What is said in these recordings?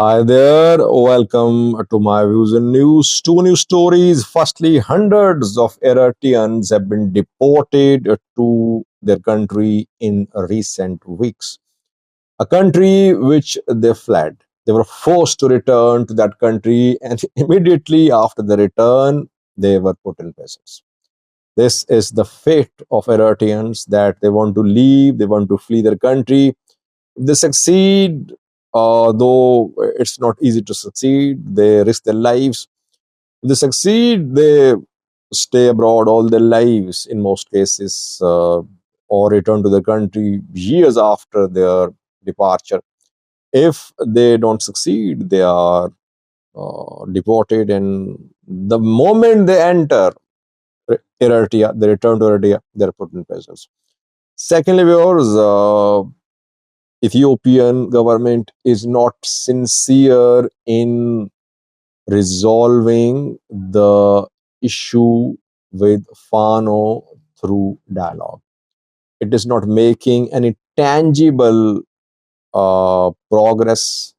Hi there, welcome to my views and news. Two news stories. Firstly, hundreds of Eritreans have been deported to their country in recent weeks. A country which they fled. They were forced to return to that country, and immediately after the return, they were put in prisons. This is the fate of Eritreans that they want to leave, they want to flee their country. If they succeed, though it's not easy to succeed, they risk their lives. If they succeed, they stay abroad all their lives in most cases, or return to the country years after their departure. If they don't succeed, they are deported, and the moment they enter Eritrea, they return to Eritrea, they're put in prisons. Secondly, viewers, Ethiopian government is not sincere in resolving the issue with Fano through dialogue. It is not making any tangible progress.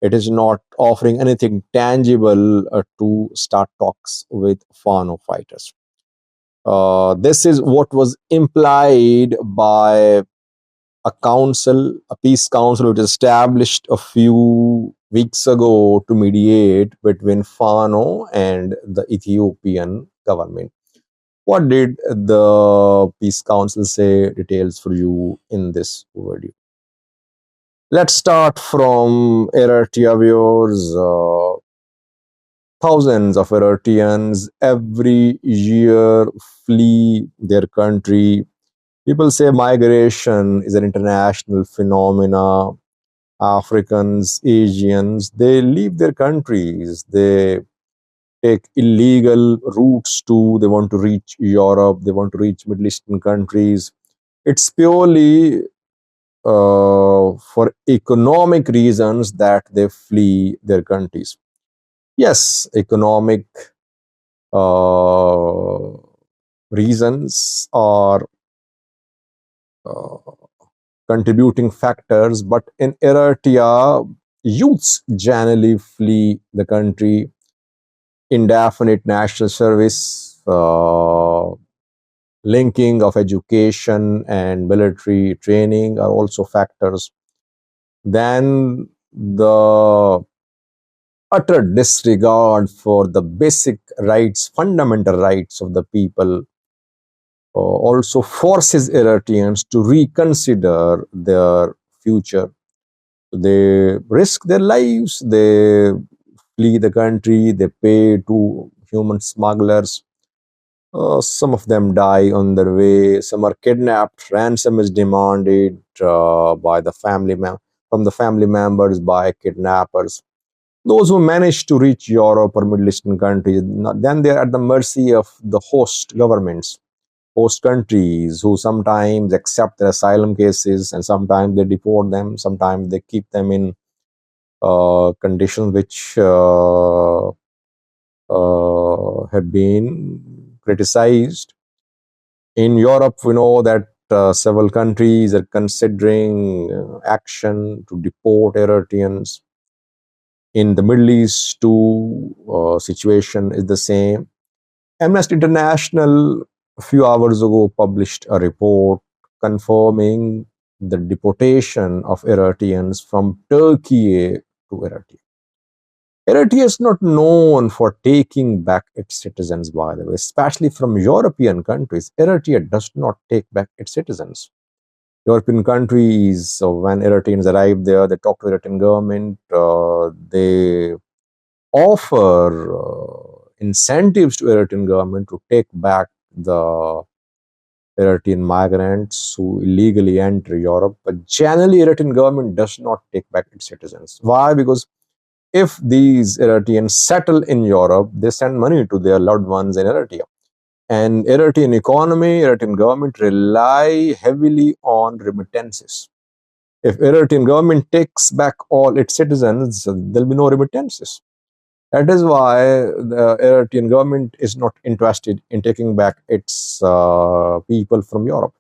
It is not offering anything tangible to start talks with Fano fighters. This is what was implied by a peace council, which was established a few weeks ago to mediate between Fano and the Ethiopian government. What did the peace council say? Details for you in this video. Let's start from Eritrea, viewers. Thousands of Eritreans every year flee their country. People say migration is an international phenomena. Africans, Asians, they leave their countries. They take illegal routes they want to reach Europe, they want to reach Middle Eastern countries. It's purely for economic reasons that they flee their countries. Yes, economic reasons are contributing factors, but in Eritrea, youths generally flee the country. Indefinite national service, linking of education and military training are also factors. Then the utter disregard for the basic rights, fundamental rights of the people also forces Eritreans to reconsider their future. They risk their lives, they flee the country, they pay to human smugglers. Some of them die on their way, some are kidnapped, ransom is demanded by the from the family members by kidnappers. Those who manage to reach Europe or Middle Eastern countries, then they are at the mercy of the host governments, host countries, who sometimes accept their asylum cases and sometimes they deport them, sometimes they keep them in conditions which have been criticized. In Europe, we know that several countries are considering action to deport Eritreans. In the Middle East, too, situation is the same. Amnesty International, a few hours ago, published a report confirming the deportation of Eritreans from Turkey to Eritrea. Eritrea is not known for taking back its citizens, by the way, especially from European countries. Eritrea does not take back its citizens. European countries, so when Eritreans arrive there, they talk to the Eritrean government, they offer incentives to Eritrean government to take back the Eritrean migrants who illegally enter Europe. But generally, Eritrean government does not take back its citizens. Why? Because if these Eritreans settle in Europe, they send money to their loved ones in Eritrea. And Eritrean economy, Eritrean government rely heavily on remittances. If Eritrean government takes back all its citizens, there'll be no remittances. That is why the Eritrean government is not interested in taking back its people from Europe.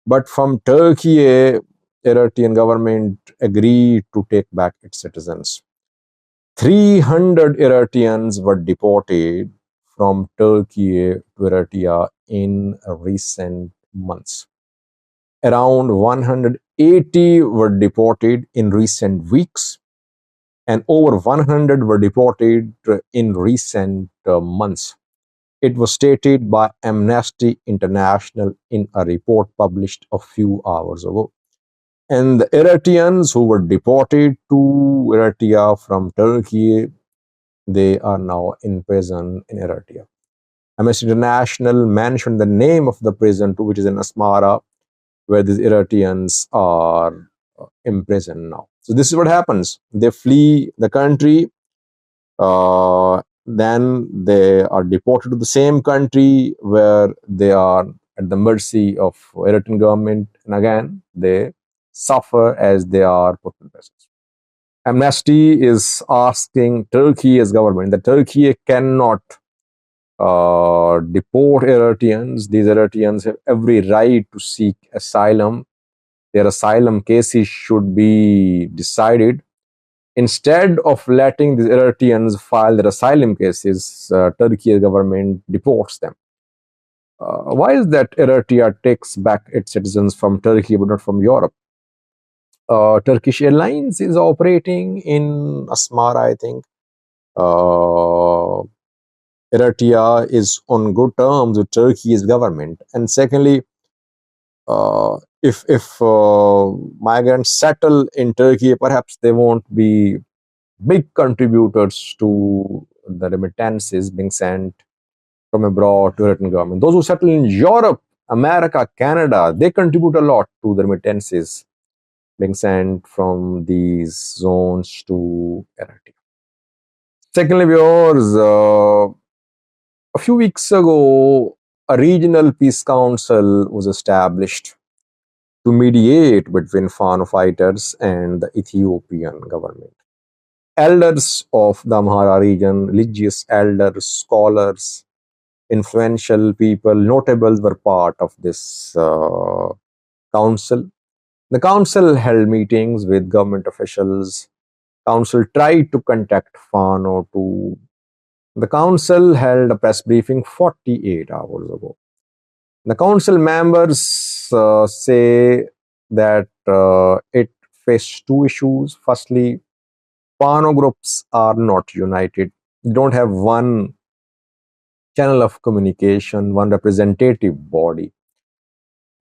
But from Turkey, Eritrean government agreed to take back its citizens. 300 Eritreans were deported from Turkey to Eritrea in recent months. Around 180 were deported in recent weeks, and over 100 were deported in recent months. It was stated by Amnesty International in a report published a few hours ago. And the Eritreans who were deported to Eritrea from Turkey, they are now in prison in Eritrea. Amnesty International mentioned the name of the prison, which is in Asmara, where these Eritreans are imprisoned now. So this is what happens. They flee the country, then they are deported to the same country where they are at the mercy of Eritrean government, and again they suffer as they are put in prison. Amnesty is asking Turkey as government that Turkey cannot deport Eritreans. These Eritreans have every right to seek asylum. Their asylum cases should be decided. Instead of letting the Eritreans file their asylum cases, Turkey government deports them. Why is that Eritrea takes back its citizens from Turkey but not from Europe? Turkish Airlines is operating in Asmara, I think. Eritrea is on good terms with Turkey's government. And secondly, if migrants settle in Turkey, perhaps they won't be big contributors to the remittances being sent from abroad to Eritrean government. Those who settle in Europe, America, Canada, they contribute a lot to the remittances being sent from these zones to Eritrea. Secondly, viewers, a few weeks ago, a regional peace council was established to mediate between Fano fighters and the Ethiopian government. Elders of the Amhara region, religious elders, scholars, influential people, notables were part of this council. The council held meetings with government officials. Council tried to contact Fano too. The council held a press briefing 48 hours ago. The council members say that it faced two issues. Firstly, Fano groups are not united. They don't have one channel of communication, one representative body.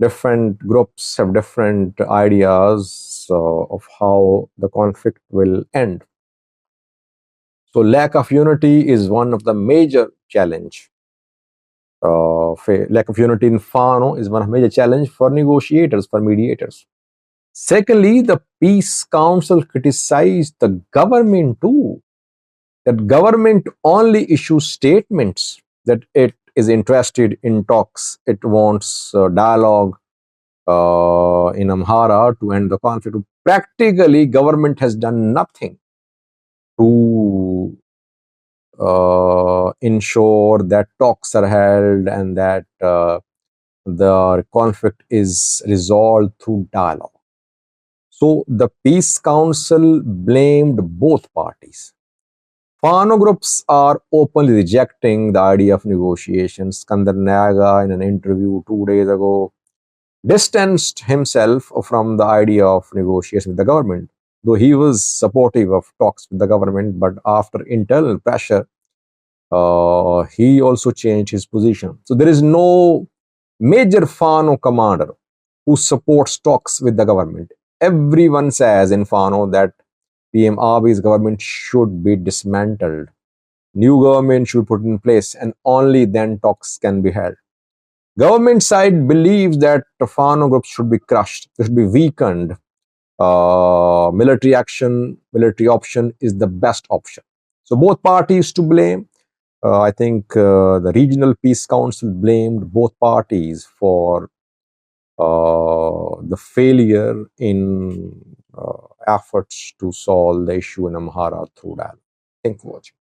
Different groups have different ideas of how the conflict will end. So lack of unity is one of the major challenge. Lack of unity in Fano is one major challenge for negotiators, for mediators. Secondly, the Peace Council criticized the government too. That government only issues statements that it is interested in talks. It wants dialogue in Amhara to end the conflict. Practically, government has done nothing to ensure that talks are held and that the conflict is resolved through dialogue. So the Peace Council blamed both parties. Fano groups are openly rejecting the idea of negotiations. Skandar Naga, in an interview 2 days ago, distanced himself from the idea of negotiation with the government, though he was supportive of talks with the government, but after internal pressure, he also changed his position. So there is no major Fano commander who supports talks with the government. Everyone says in Fano that PM Abiy's government should be dismantled. New government should be put in place, and only then talks can be held. Government side believes that the Fano groups should be crushed, they should be weakened. Military action, military option is the best option. So both parties to blame. I think the Regional Peace Council blamed both parties for the failure in efforts to solve the issue in Amhara through dialogue. Thank you for watching.